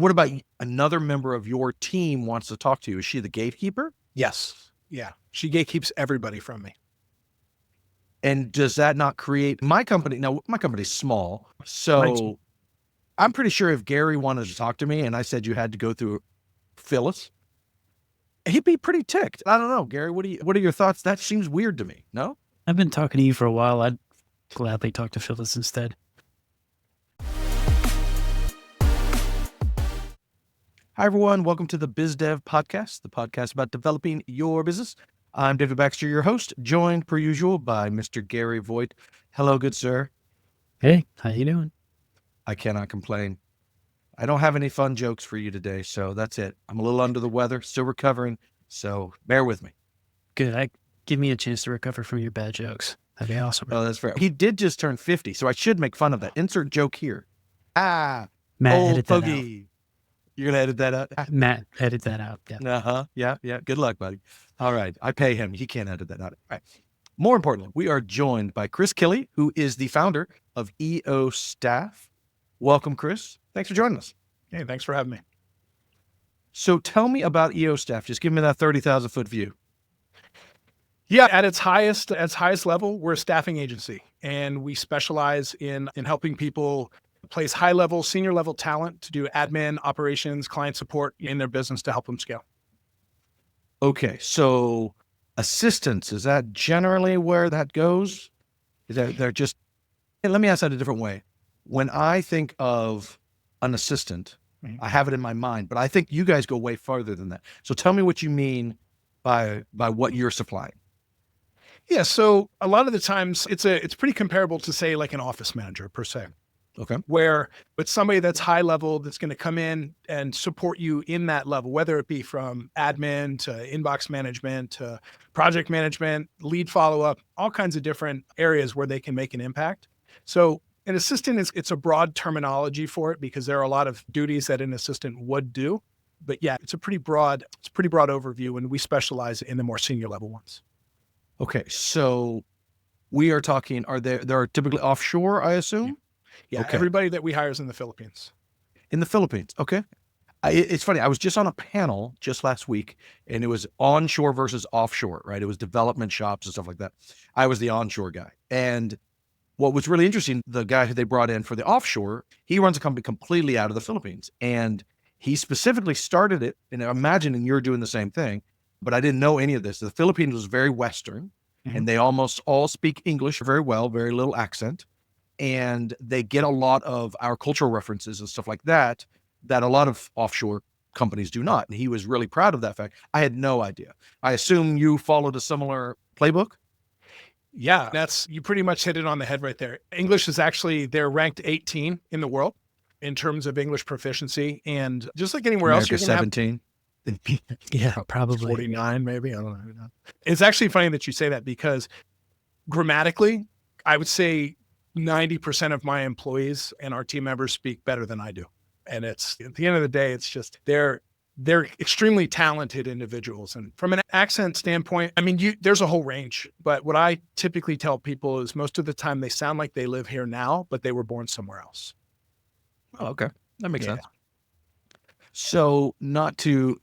What about another member of your team wants to talk to you? Is she the gatekeeper? Yes. Yeah. She gatekeeps everybody from me. And does that not create my company? Now, my company's small, so I'm pretty sure if Gary wanted to talk to me and I said you had to go through Phyllis, he'd be pretty ticked. I don't know, Gary. What are your thoughts? That seems weird to me. No? I've been talking to you for a while. I'd gladly talk to Phyllis instead. Hi, everyone. Welcome to the BizDev Podcast, the podcast about developing your business. I'm David Baxter, your host, joined per usual by Mr. Gary Voigt. Hello, good sir. Hey, how you doing? I cannot complain. I don't have any fun jokes for you today, so that's it. I'm a little under the weather, still recovering, so bear with me. Good. Give me a chance to recover from your bad jokes. That'd be awesome. Oh, that's fair. He did just turn 50, so I should make fun of that. Insert joke here. Matt, old edit that fogey. You're going to edit that out? Matt, edit that out. Yeah. Yeah. Good luck, buddy. All right. I pay him. He can't edit that out. All right. More importantly, we are joined by Chris Kille, who is the founder of EO Staff. Welcome, Chris. Thanks for joining us. Hey, thanks for having me. So tell me about EO Staff. Just give me that 30,000 foot view. Yeah, at its highest level, we're a staffing agency, and we specialize in helping people place high-level, senior-level talent to do admin, operations, client support in their business to help them scale. Okay, so assistants, is that generally where that goes? Is that they're just, let me ask that a different way. When I think of an assistant, I have it in my mind, but I think you guys go way farther than that. So tell me what you mean by what you're supplying. Yeah, so a lot of the times it's pretty comparable to, say, like an office manager per se. Okay. But somebody that's high level, that's going to come in and support you in that level, whether it be from admin to inbox management to project management, lead follow-up, all kinds of different areas where they can make an impact. So an assistant it's a broad terminology for it because there are a lot of duties that an assistant would do. But yeah, it's a pretty broad overview, and we specialize in the more senior level ones. Okay. So we are talking, there are typically offshore, I assume? Yeah, okay. Everybody that we hire is in the Philippines. In the Philippines, okay. It's funny, I was just on a panel just last week, and it was onshore versus offshore, right? It was development shops and stuff like that. I was the onshore guy. And what was really interesting, the guy who they brought in for the offshore, he runs a company completely out of the Philippines. And he specifically started it, and I'm imagining you're doing the same thing, but I didn't know any of this. The Philippines was very Western, and they almost all speak English very well, very little accent. And they get a lot of our cultural references and stuff like that a lot of offshore companies do not. And he was really proud of that fact. I had no idea. I assume you followed a similar playbook? Yeah, you pretty much hit it on the head right there. English is actually, they're ranked 18 in the world in terms of English proficiency. And just like anywhere else, you're 17. Yeah, probably 49, maybe. I don't know. It's actually funny that you say that because grammatically, I would say 90% of my employees and our team members speak better than I do. And it's, at the end of the day, it's just, they're extremely talented individuals. And from an accent standpoint, I mean, there's a whole range, but what I typically tell people is most of the time they sound like they live here now, but they were born somewhere else. Oh, okay. That makes sense. So not to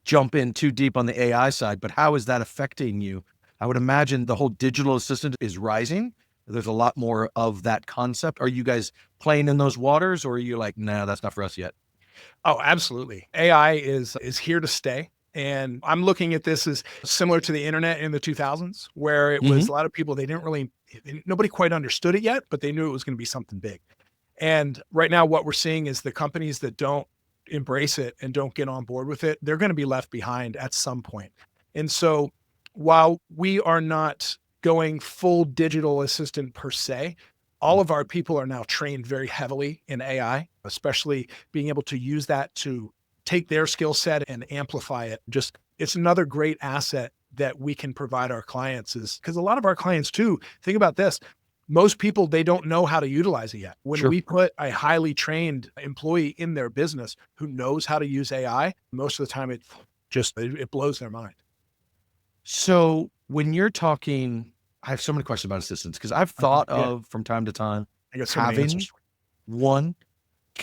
jump in too deep on the AI side, but how is that affecting you? I would imagine the whole digital assistant is rising. There's a lot more of that concept. Are you guys playing in those waters, or are you like, no, that's not for us yet? Oh, absolutely. AI is here to stay. And I'm looking at this as similar to the internet in the 2000s, where it was a lot of people, nobody quite understood it yet, but they knew it was going to be something big. And right now what we're seeing is the companies that don't embrace it and don't get on board with it, they're going to be left behind at some point. And so while we are not going full digital assistant per se, all of our people are now trained very heavily in AI, especially being able to use that to take their skill set and amplify it. It's another great asset that we can provide our clients, is because a lot of our clients too, think about this, most people, they don't know how to utilize it yet. When we put a highly trained employee in their business who knows how to use AI, most of the time it blows their mind. So when you're talking, I have so many questions about assistants because I've thought of from time to time having one.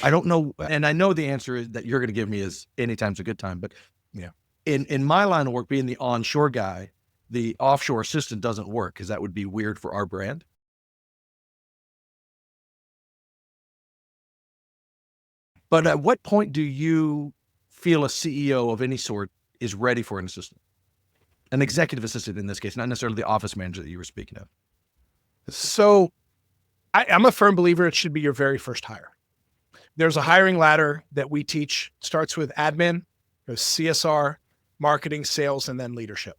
I don't know, and I know the answer is that you're going to give me is anytime's a good time, but Yeah. in my line of work, being the onshore guy, the offshore assistant doesn't work because that would be weird for our brand. But at what point do you feel a CEO of any sort is ready for an assistant? An executive assistant in this case, not necessarily the office manager that you were speaking of. So I'm a firm believer it should be your very first hire. There's a hiring ladder that we teach, starts with admin, goes CSR, marketing, sales, and then leadership.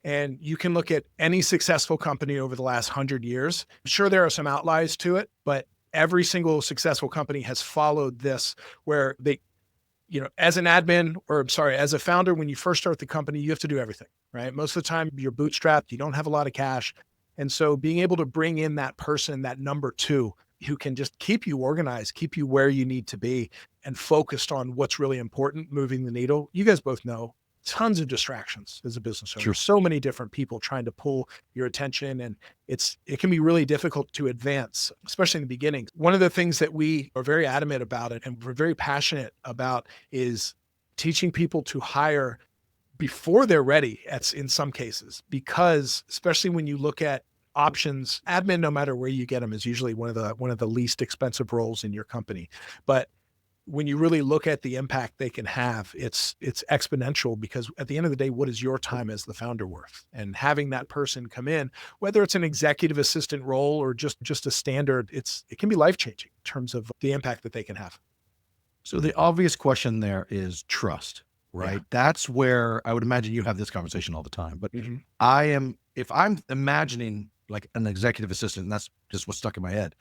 And you can look at any successful company over the last 100 years. Sure, there are some outliers to it, but every single successful company has followed this where they, as an admin, or I'm sorry, as a founder, when you first start the company, you have to do everything, right? Most of the time you're bootstrapped, you don't have a lot of cash. And so being able to bring in that person, that number two, who can just keep you organized, keep you where you need to be and focused on what's really important, moving the needle. You guys both know tons of distractions as a business owner. Sure. So many different people trying to pull your attention, and it can be really difficult to advance, especially in the beginning. One of the things that we are very adamant about it and we're very passionate about is teaching people to hire before they're ready in some cases, because especially when you look at options, admin, no matter where you get them, is usually one of the least expensive roles in your company. But when you really look at the impact they can have, it's exponential, because at the end of the day, what is your time as the founder worth? And having that person come in, whether it's an executive assistant role or just a standard, it can be life-changing in terms of the impact that they can have. So the obvious question there is trust, right? Yeah. That's where I would imagine you have this conversation all the time. But if I'm imagining like an executive assistant, and that's just what's stuck in my head.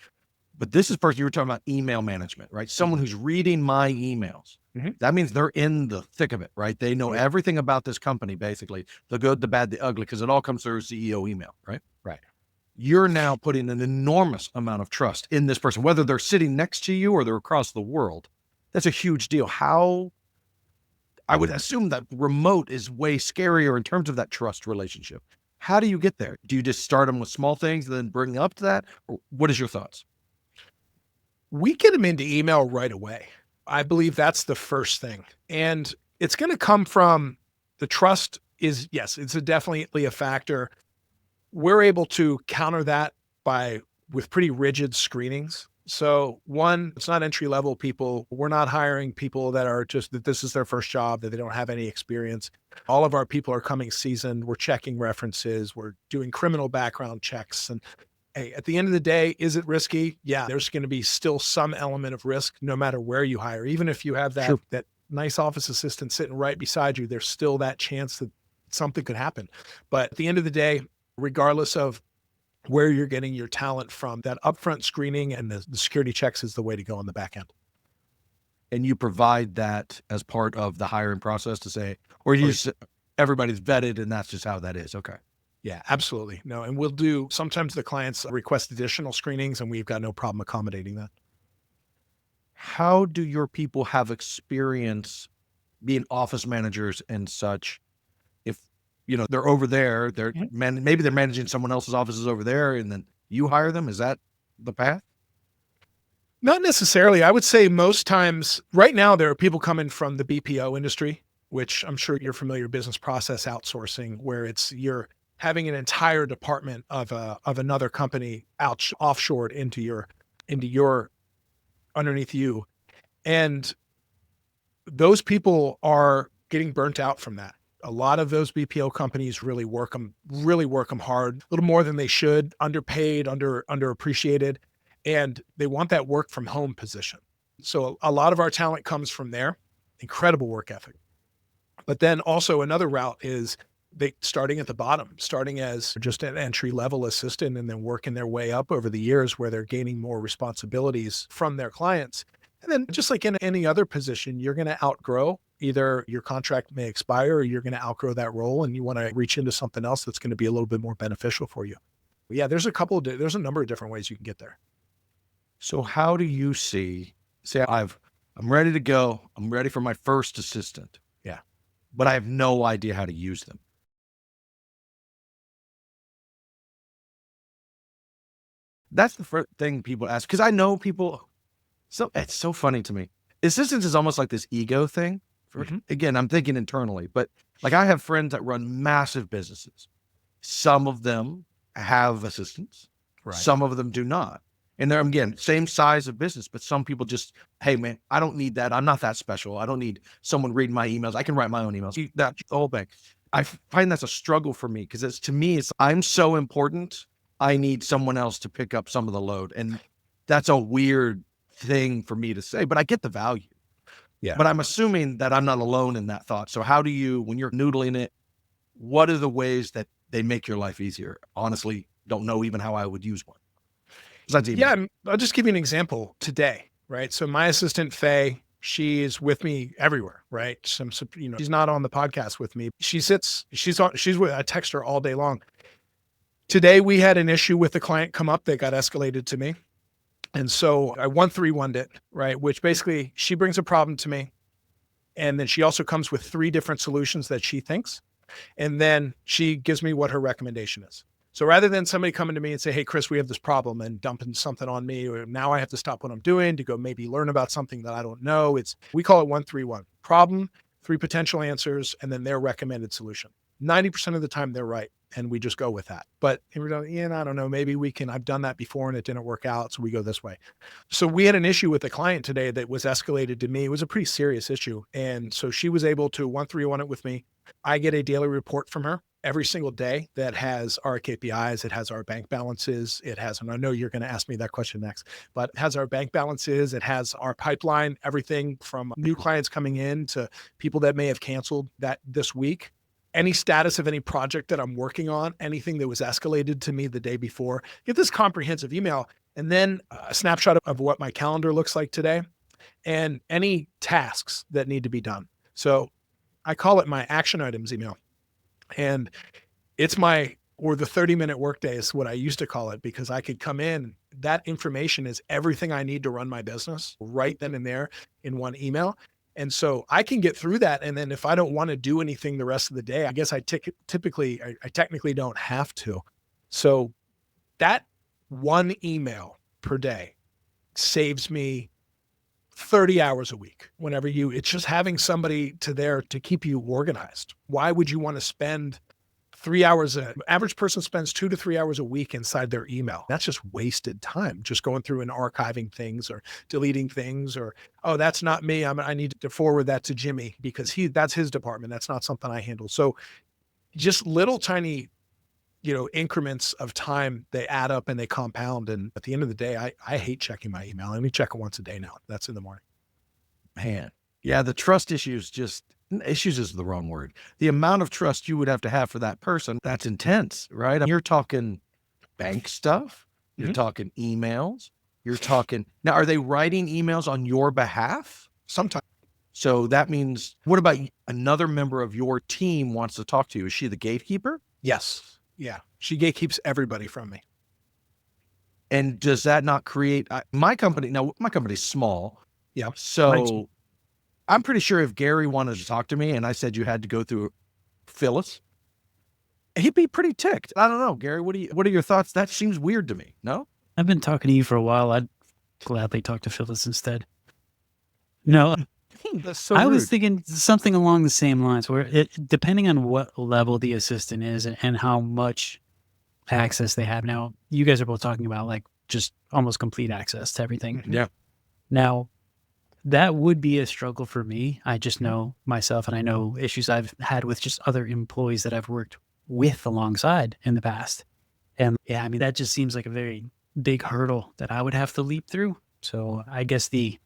But this is person, you were talking about email management, right? Someone who's reading my emails. That means they're in the thick of it, right? They know everything about this company, basically, the good, the bad, the ugly, because it all comes through CEO email, right? Right. You're now putting an enormous amount of trust in this person, whether they're sitting next to you or they're across the world. That's a huge deal. I would assume that remote is way scarier in terms of that trust relationship. How do you get there? Do you just start them with small things and then bring up to that? Or what is your thoughts? We get them into email right away. I believe that's the first thing. And it's going to come from the trust is, yes, it's definitely a factor. We're able to counter that with pretty rigid screenings. So one, it's not entry level people. We're not hiring people that this is their first job, that they don't have any experience. All of our people are coming seasoned. We're checking references. We're doing criminal background checks. And hey, at the end of the day, is it risky? Yeah, there's going to be still some element of risk no matter where you hire. Even if you have that nice office assistant sitting right beside you, there's still that chance that something could happen. But at the end of the day, regardless of where you're getting your talent from, that upfront screening and the security checks is the way to go on the back end. And you provide that as part of the hiring process to say, or everybody's vetted and that's just how that is. Okay. Yeah, absolutely. No, and sometimes the clients request additional screenings and we've got no problem accommodating that. How do your people have experience being office managers and such? If, they're over there, maybe they're managing someone else's offices over there and then you hire them. Is that the path? Not necessarily. I would say most times right now, there are people coming from the BPO industry, which I'm sure you're familiar, business process outsourcing, where you're having an entire department of another company offshored into your underneath you. And those people are getting burnt out from that. A lot of those BPO companies really work them hard, a little more than they should, underpaid, underappreciated, and they want that work from home position. So a lot of our talent comes from there, incredible work ethic. But then also another route is they starting at the bottom, starting as just an entry level assistant and then working their way up over the years where they're gaining more responsibilities from their clients. And then just like in any other position, you're going to outgrow, either your contract may expire or you're going to outgrow that role and you want to reach into something else that's going to be a little bit more beneficial for you. But yeah, there's a number of different ways you can get there. So how do you say I'm ready to go. I'm ready for my first assistant. Yeah. But I have no idea how to use them. That's the first thing people ask. Cause I know people So it's so funny to me. Assistance is almost like this ego thing. Again, I'm thinking internally, but like I have friends that run massive businesses. Some of them have assistants. Right. Some of them do not. And they're, again, same size of business, but some people just, hey man, I don't need that. I'm not that special. I don't need someone reading my emails. I can write my own emails. That's the whole thing. I find that's a struggle for me because to me, I'm so important. I need someone else to pick up some of the load. And that's a weird thing for me to say, but I get the value. Yeah. But I'm assuming that I'm not alone in that thought. So how do you, when you're noodling it, what are the ways that they make your life easier? Honestly, don't know even how I would use one. Yeah, I'll just give you an example today, right? So my assistant, Faye, she is with me everywhere, right? She's not on the podcast with me. She's with, I text her all day long. Today, we had an issue with the client come up that got escalated to me. And so I 1-3-1'd it, right? Which basically she brings a problem to me. And then she also comes with 3 different solutions that she thinks. And then she gives me what her recommendation is. So rather than somebody coming to me and say, hey, Chris, we have this problem and dumping something on me, or now I have to stop what I'm doing to go maybe learn about something that I don't know. We call it 1-3-1, problem, 3 potential answers, and then their recommended solution. 90% of the time they're right. And we just go with that. But I don't know, maybe I've done that before and it didn't work out. So we go this way. So we had an issue with a client today that was escalated to me. It was a pretty serious issue. And so she was able to 1-3-1 it with me. I get a daily report from her every single day that has our KPIs. It has our bank balances. It has, and I know you're going to ask me that question next, but it has our bank balances. It has our pipeline, everything from new clients coming in to people that may have canceled that this week. Any status of any project that I'm working on, anything that was escalated to me the day before, get this comprehensive email, and then a snapshot of what my calendar looks like today and any tasks that need to be done. So I call it my action items email. And it's the 30-minute workday is what I used to call it, because I could come in. That information is everything I need to run my business right then and there in one email. And so I can get through that. And then if I don't want to do anything the rest of the day, I guess I technically don't have to. So that one email per day saves me 30 hours a week. It's just having somebody there to keep you organized. Why would you want to spend 3 hours? Average person spends 2 to 3 hours a week inside their email. That's just wasted time, just going through and archiving things or deleting things, or, oh, that's not me. I need to forward that to Jimmy because that's his department. That's not something I handle. So just little tiny, increments of time, they add up and they compound. And at the end of the day, I hate checking my email. I only check it once a day now. That's in the morning. Man. Yeah. The trust issues is the wrong word. The amount of trust you would have to have for that person, that's intense, right? You're talking bank stuff. You're talking emails. Now, are they writing emails on your behalf? Sometimes. So that means, what about another member of your team wants to talk to you? Is she the gatekeeper? Yes. Yeah. She gatekeeps everybody from me. And does that not create my company? Now, my company's small. Yeah. So I'm pretty sure if Gary wanted to talk to me and I said you had to go through Phyllis, he'd be pretty ticked. I don't know, Gary, what are your thoughts? That seems weird to me. No? I've been talking to you for a while. I'd gladly talk to Phyllis instead. No, That's so I rude. was thinking something along the same lines where depending on what level the assistant is and how much access they have. Now, you guys are both talking about like just almost complete access to everything. Yeah. Now, that would be a struggle for me. I just know myself, and I know issues I've had with just other employees that I've worked with alongside in the past. And yeah, I mean, that just seems like a very big hurdle that I would have to leap through. So I guess the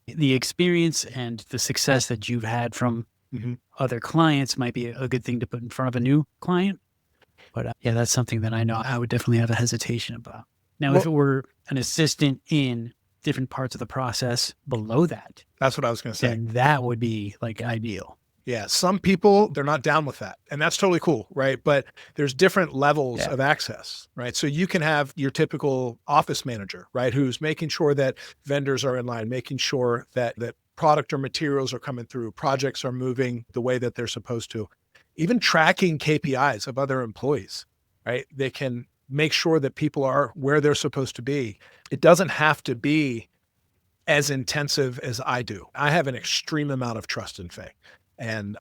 experience and the success that you've had from other clients might be a good thing to put in front of a new client. But yeah, that's something that I know I would definitely have a hesitation about. Now, if it were an assistant in different parts of the process below that, that's what I was going to say. then that would be like ideal. Yeah. Some people, they're not down with that. And that's totally cool. Right. But there's different levels of access. Right. So you can have your typical office manager, right, who's making sure that vendors are in line, making sure that product or materials are coming through, projects are moving the way that they're supposed to. Even tracking KPIs of other employees, right? They can make sure that people are where they're supposed to be. It doesn't have to be as intensive as I do. I have an extreme amount of trust in Faye, and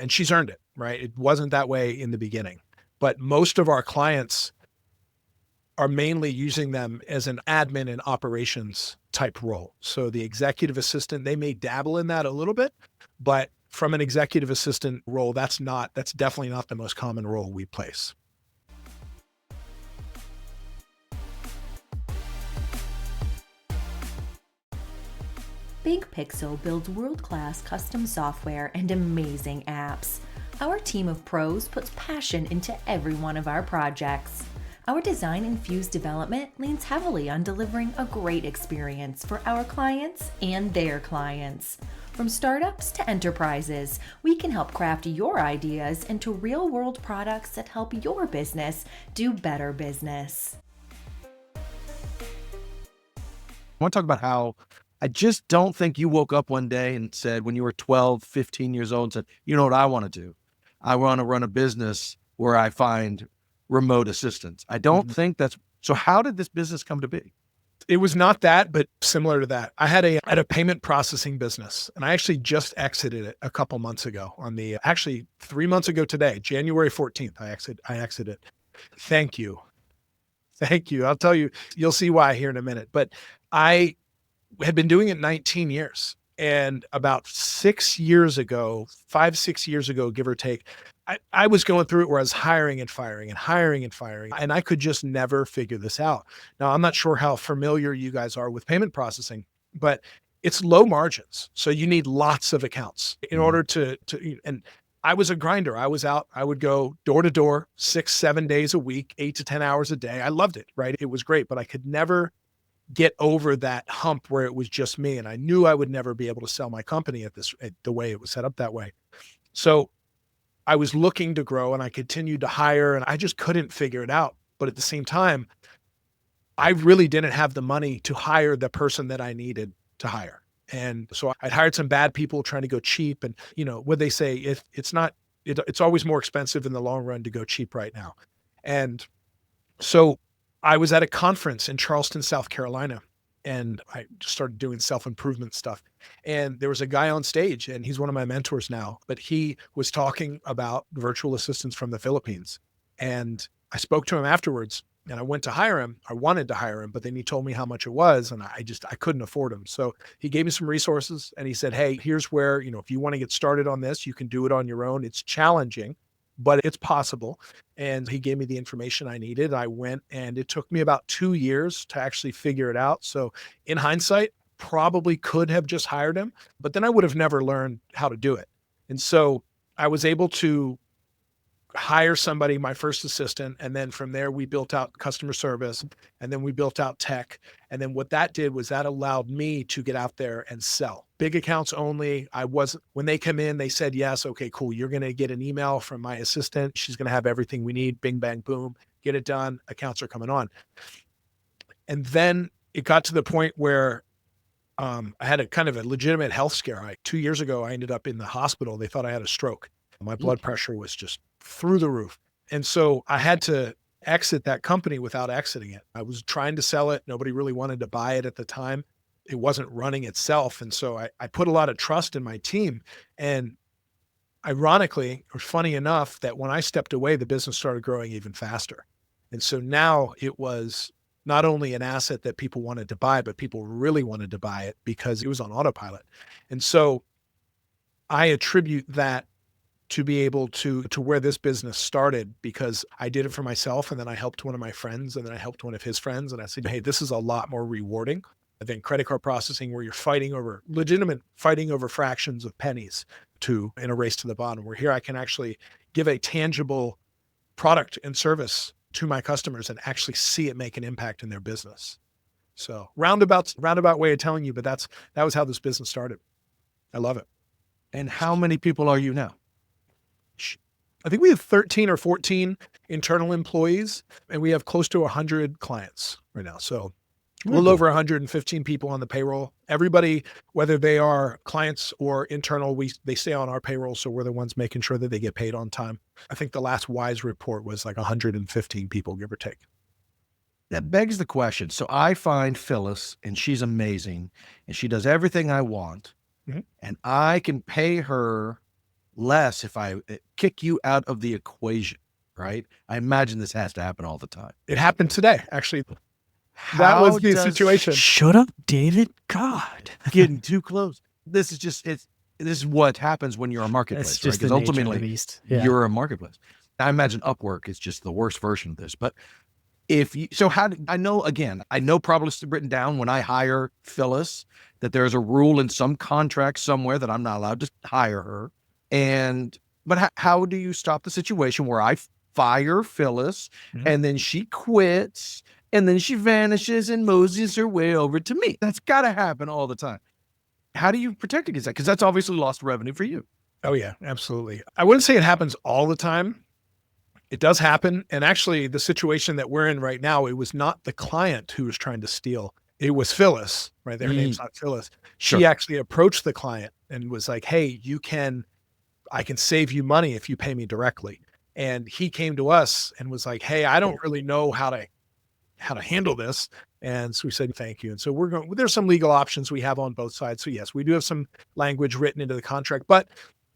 she's earned it, right? It wasn't that way in the beginning, but most of our clients are mainly using them as an admin and operations type role. So the executive assistant, they may dabble in that a little bit, but from an executive assistant role, that's definitely not the most common role we place. Big Pixel builds world-class custom software and amazing apps. Our team of pros puts passion into every one of our projects. Our design-infused development leans heavily on delivering a great experience for our clients and their clients. From startups to enterprises, we can help craft your ideas into real-world products that help your business do better business. I want to talk about how I just don't think you woke up one day and said, when you were 12, 15 years old, and said, you know what I want to do? I want to run a business where I find remote assistance. I don't think that's, so how did this business come to be? It was not that, but similar to that. I had a payment processing business, and I actually just exited it a couple months ago actually 3 months ago today, January 14th, I exited. Thank you. Thank you. I'll tell you, you'll see why here in a minute, but I had been doing it 19 years. And about 6 years ago, 5, 6 years ago, give or take, I was going through it where I was hiring and firing and hiring and firing, and I could just never figure this out. Now, I'm not sure how familiar you guys are with payment processing, but it's low margins. So you need lots of accounts in order to, and I was a grinder. I was out, I would go door to door 6, 7 days a week, 8 to 10 hours a day. I loved it, right? It was great, but I could never get over that hump where it was just me. And I knew I would never be able to sell my company at the way it was set up that way. So I was looking to grow and I continued to hire and I just couldn't figure it out. But at the same time, I really didn't have the money to hire the person that I needed to hire. And so I'd hired some bad people trying to go cheap. And what they say, it's always more expensive in the long run to go cheap right now. And so I was at a conference in Charleston, South Carolina, and I just started doing self-improvement stuff. And there was a guy on stage, and he's one of my mentors now, but he was talking about virtual assistants from the Philippines. And I spoke to him afterwards, and I went to hire him. I wanted to hire him, but then he told me how much it was, and I couldn't afford him. So he gave me some resources, and he said, hey, here's where, if you want to get started on this, you can do it on your own. It's challenging, but it's possible. And he gave me the information I needed. I went, and it took me about 2 years to actually figure it out. So in hindsight, probably could have just hired him, but then I would have never learned how to do it. And so I was able to hire somebody, my first assistant. And then from there, we built out customer service, and then we built out tech. And then what that did was that allowed me to get out there and sell big accounts only. When they come in, they said, yes, okay, cool. You're going to get an email from my assistant. She's going to have everything we need. Bing, bang, boom, get it done. Accounts are coming on. And then it got to the point where I had a kind of a legitimate health scare. 2 years ago, I ended up in the hospital. They thought I had a stroke. My blood pressure was just through the roof. And so I had to exit that company without exiting it. I was trying to sell it. Nobody really wanted to buy it at the time. It wasn't running itself. And so I put a lot of trust in my team. And ironically, or funny enough, that when I stepped away, the business started growing even faster. And so now it was not only an asset that people wanted to buy, but people really wanted to buy it because it was on autopilot. And so I attribute that to be able to where this business started, because I did it for myself, and then I helped one of my friends, and then I helped one of his friends, and I said, hey, this is a lot more rewarding than credit card processing, where you're legitimate fighting over fractions of pennies in a race to the bottom. Where here I can actually give a tangible product and service to my customers and actually see it make an impact in their business. So roundabout way of telling you, but that was how this business started. I love it. And how many people are you now? I think we have 13 or 14 internal employees, and we have close to 100 clients right now. So a little over 115 people on the payroll. Everybody, whether they are clients or internal, they stay on our payroll. So we're the ones making sure that they get paid on time. I think the last WISE report was like 115 people, give or take. That begs the question. So I find Phyllis, and she's amazing, and she does everything I want, Mhm. and I can pay her less if I kick you out of the equation, right? I imagine this has to happen all the time. It happened today, actually. That How was the does situation. Shut up, David. God. getting too close? This is just this is what happens when you're a marketplace, That's right? just the Because nature of the ultimately beast. Yeah. you're a marketplace. I imagine Upwork is just the worst version of this. But if you, so how do I know, again, I know probably it's written down when I hire Phyllis that there's a rule in some contract somewhere that I'm not allowed to hire her. And, but how do you stop the situation where I fire Phyllis Mhm. and then she quits and then she vanishes and moseys her way over to me? That's got to happen all the time. How do you protect against that? Because that's obviously lost revenue for you. Oh yeah, absolutely. I wouldn't say it happens all the time. It does happen. And actually the situation that we're in right now, it was not the client who was trying to steal. It was Phyllis, right? Her name's not Phyllis. She Sure. actually approached the client and was like, hey, I can save you money if you pay me directly. And he came to us and was like, hey, I don't really know how to handle this. And so we said, thank you. And so there's some legal options we have on both sides. So yes, we do have some language written into the contract, but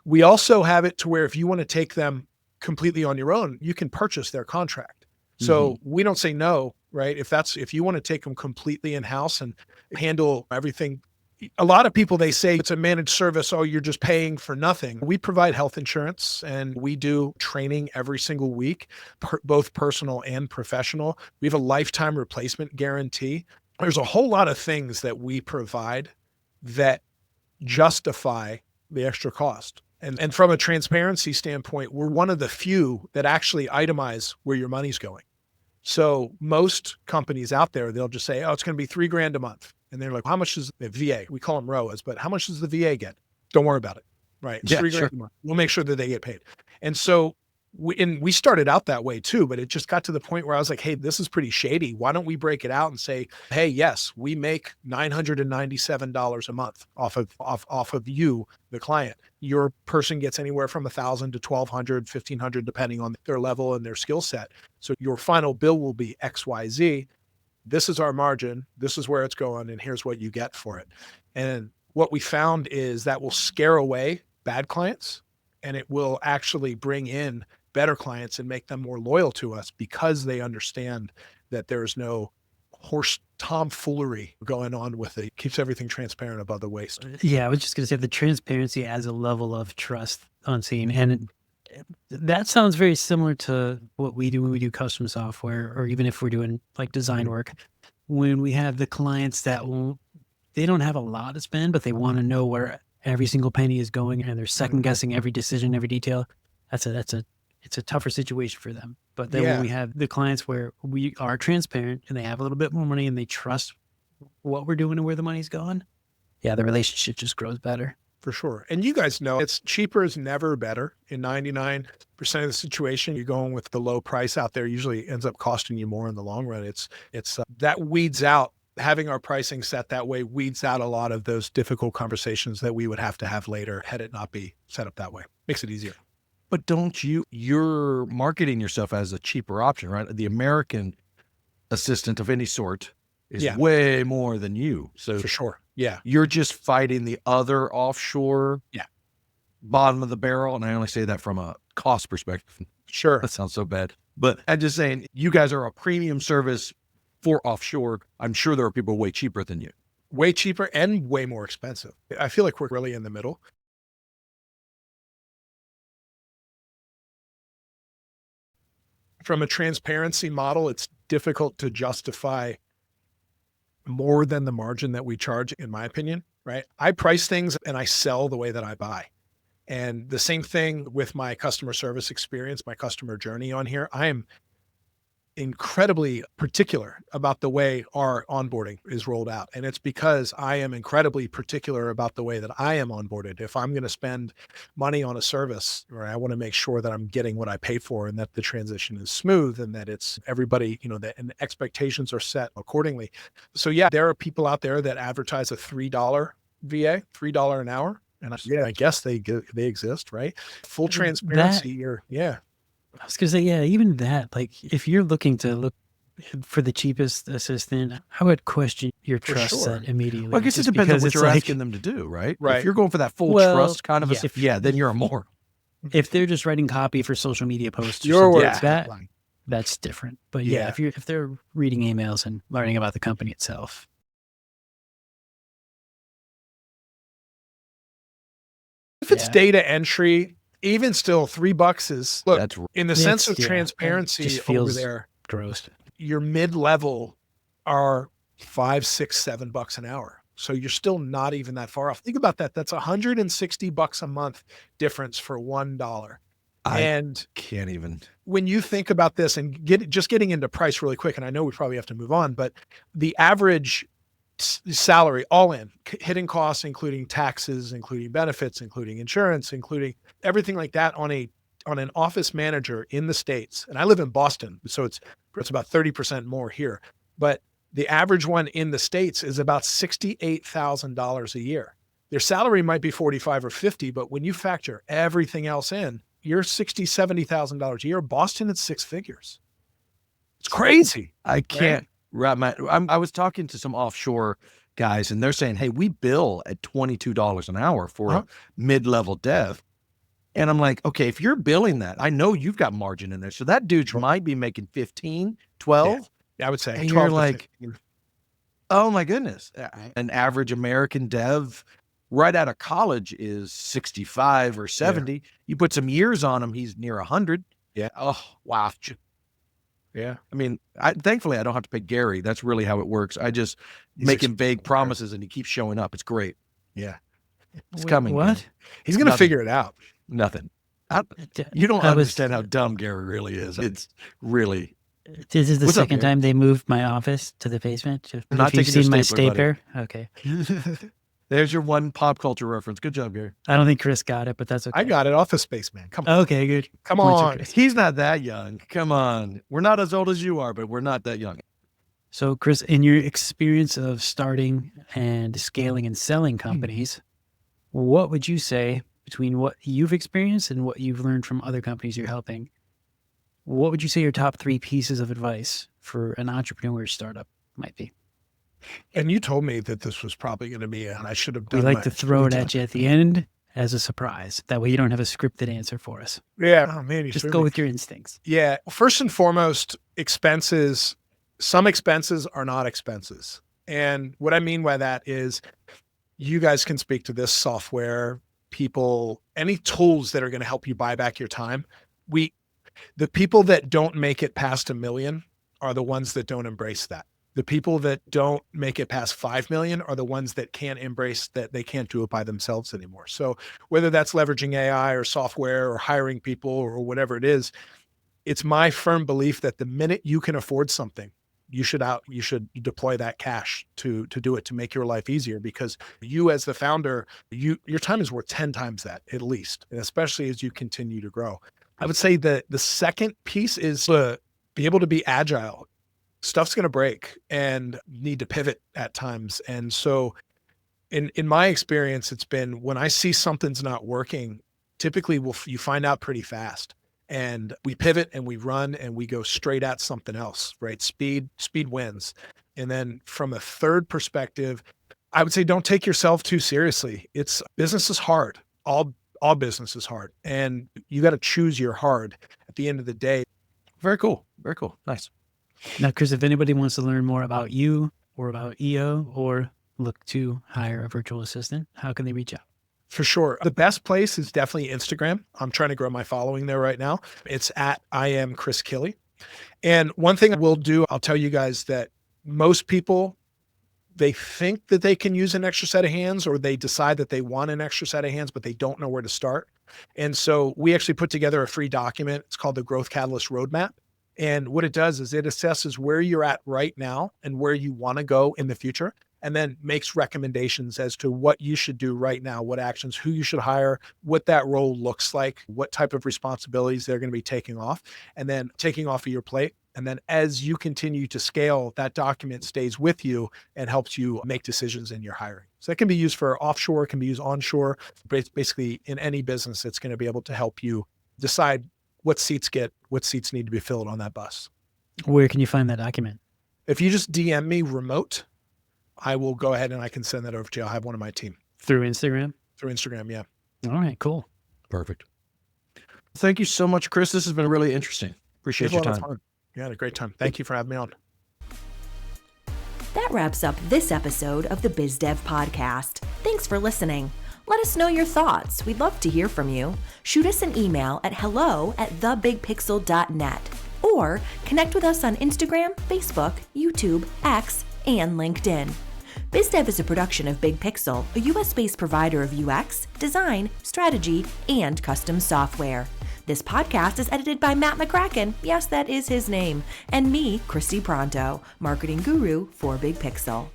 we also have it to where if you want to take them completely on your own, you can purchase their contract. So we don't say no, right? If you want to take them completely in-house and handle everything. A lot of people, they say it's a managed service. Oh, you're just paying for nothing. We provide health insurance and we do training every single week, both personal and professional. We have a lifetime replacement guarantee. There's a whole lot of things that we provide that justify the extra cost. And from a transparency standpoint, we're one of the few that actually itemize where your money's going. So most companies out there, they'll just say, oh, it's going to be $3,000 a month. And they're like, how much is the VA? We call them ROAs, but how much does the VA get? Don't worry about it. Right. It's Yeah, $3,000 sure. a month. We'll make sure that they get paid. And so we started out that way too, but it just got to the point where I was like, hey, this is pretty shady. Why don't we break it out and say, hey, yes, we make $997 a month off of you, the client. Your person gets anywhere from $1,000 to $1,200, $1,500, depending on their level and their skill set. So your final bill will be XYZ. This is our margin. This is where it's going. And here's what you get for it. And what we found is that will scare away bad clients and it will actually bring in better clients and make them more loyal to us because they understand that there's no horse tomfoolery going on with it. It keeps everything transparent above the waist. Yeah, I was just going to say the transparency adds a level of trust unseen. And that sounds very similar to what we do when we do custom software, or even if we're doing like design work, when we have the clients that they don't have a lot to spend, but they want to know where every single penny is going and they're second guessing every decision, every detail. It's a tougher situation for them. But then when we have the clients where we are transparent and they have a little bit more money and they trust what we're doing and where the money's going, yeah, the relationship just grows better. For sure. And you guys know it's cheaper is never better. In 99% of the situation, you're going with the low price out there usually ends up costing you more in the long run. It's that weeds out, having our pricing set that way weeds out a lot of those difficult conversations that we would have to have later had it not be set up that way. Makes it easier. But you're marketing yourself as a cheaper option, right? The American assistant of any sort is way more than you. So For sure. Yeah. you're just fighting the other offshore bottom of the barrel. And I only say that from a cost perspective. Sure. That sounds so bad. But I'm just saying, you guys are a premium service for offshore. I'm sure there are people way cheaper than you. Way cheaper and way more expensive. I feel like we're really in the middle. From a transparency model, it's difficult to justify more than the margin that we charge, in my opinion, right? I price things and I sell the way that I buy. And the same thing with my customer service experience, my customer journey on here. I am incredibly particular about the way our onboarding is rolled out. And it's because I am incredibly particular about the way that I am onboarded. If I'm going to spend money on a service, or I want to make sure that I'm getting what I pay for and that the transition is smooth and that it's everybody, that and expectations are set accordingly. So yeah, there are people out there that advertise a $3 VA, $3 an hour. And I guess they exist, right? Full transparency here. Yeah. I was going to say, yeah, even that, like if you're looking to for the cheapest assistant, I would question your For trust sure. set immediately. Well, I guess it just depends on because what it's you're like, asking them to do, right? Right. If you're going for that full Well, trust kind of yeah. then you're a moron. if they're just writing copy for social media posts or Your something words, like that, Hotline. that's different. But yeah, Yeah. if they're reading emails and learning about the company itself, If it's Yeah. data entry, even still, $3 is look That's in the It's- sense of yeah, it transparency just over feels- there. gross. Your mid-level are $5, $6, $7 an hour. So you're still not even that far off. Think about that. That's $160 a month difference for $1. I And can't even. when you think about this and getting into price really quick, and I know we probably have to move on, but the average salary all in, hitting costs, including taxes, including benefits, including insurance, including everything like that on an office manager in the States. And I live in Boston, so it's about 30% more here. But the average one in the States is about $68,000 a year. Their salary might be 45 or 50, but when you factor everything else in, you're $60,000, $70,000 a year. Boston, it's six figures. It's crazy. I can't wrap my. I was talking to some offshore guys, and they're saying, "Hey, we bill at $22 an hour for a mid-level dev." And I'm like, okay, if you're billing that, I know you've got margin in there. So that dude might be making 15, 12. Yeah, I would say. And 12 you're to like, 15. oh my goodness. An average American dev right out of college is 65 or 70. You put some years on him, he's near 100. Yeah. Oh, wow. Yeah. I mean, thankfully I don't have to pay Gary. That's really how it works. I just He's make him vague expensive. promises and he keeps showing up. It's great. Yeah. It's coming. What? Gary. He's going to Nothing. figure it out. Nothing. D- You don't I was- understand how dumb Gary really is. It's really. This is the What's up, second Gary? time they moved my office to the basement. I'm not If you've taking your seen my stapler, stapler, buddy. okay. There's your one pop culture reference. Good job, Gary. I don't think Chris got it, but that's okay. I got it. Office Space, man. Come on. Okay, good. Come Points for on. Chris. He's not that young. Come on. We're not as old as you are, but we're not that young. So, Chris, in your experience of starting and scaling and selling companies, what would you say between what you've experienced and what you've learned from other companies you're helping? What would you say your top 3 pieces of advice for an entrepreneur startup might be? And you told me that this was probably going to be, and I should have done We like my to throw it research. at you at the end as a surprise. That way you don't have a scripted answer for us. Yeah. Oh, man. You Just threw go me. with your instincts. Yeah. First and foremost, expenses. Some expenses are not expenses. And what I mean by that is you guys can speak to this, software, people, any tools that are going to help you buy back your time. The people that don't make it past $1 million are the ones that don't embrace that. The people that don't make it past 5 million are the ones that can't embrace that they can't do it by themselves anymore. So whether that's leveraging AI or software or hiring people or whatever it is, it's my firm belief that the minute you can afford something, you should deploy that cash to do it, to make your life easier, because you as the founder, your time is worth 10 times that at least, and especially as you continue to grow. I would say that the second piece is to be able to be agile. Stuff's going to break and you need to pivot at times. And so in my experience, it's been when I see something's not working, typically you find out pretty fast. And we pivot and we run and we go straight at something else, right? Speed wins. And then from a third perspective, I would say don't take yourself too seriously. Business is hard. All business is hard. And you got to choose your hard at the end of the day. Very cool. Very cool. Nice. Now, Chris, if anybody wants to learn more about you or about EO or look to hire a virtual assistant, how can they reach out? For sure. The best place is definitely Instagram. I'm trying to grow my following there right now. It's at I am Chris Kille. And one thing I will do, I'll tell you guys that most people, they think that they can use an extra set of hands, or they decide that they want an extra set of hands, but they don't know where to start. And so we actually put together a free document. It's called the Growth Catalyst Roadmap. And what it does is it assesses where you're at right now and where you want to go in the future, and then makes recommendations as to what you should do right now, what actions, who you should hire, what that role looks like, what type of responsibilities they're going to be taking off of your plate. And then as you continue to scale, that document stays with you and helps you make decisions in your hiring. So that can be used for offshore, can be used onshore, basically in any business. It's going to be able to help you decide what seats need to be filled on that bus. Where can you find that document? If you just DM me remote, I will go ahead and I can send that over to you. I'll have one of my team. Through Instagram? Through Instagram, yeah. All right, cool. Perfect. Thank you so much, Chris. This has been really interesting. Appreciate your time. Yeah, had a great time. Thank you for having me on. That wraps up this episode of the BizDev Podcast. Thanks for listening. Let us know your thoughts. We'd love to hear from you. Shoot us an email at hello@thebigpixel.net or connect with us on Instagram, Facebook, YouTube, X, and LinkedIn. BizDev is a production of Big Pixel, a US-based provider of UX, design, strategy, and custom software. This podcast is edited by Matt McCracken, yes, that is his name, and me, Christy Pronto, marketing guru for Big Pixel.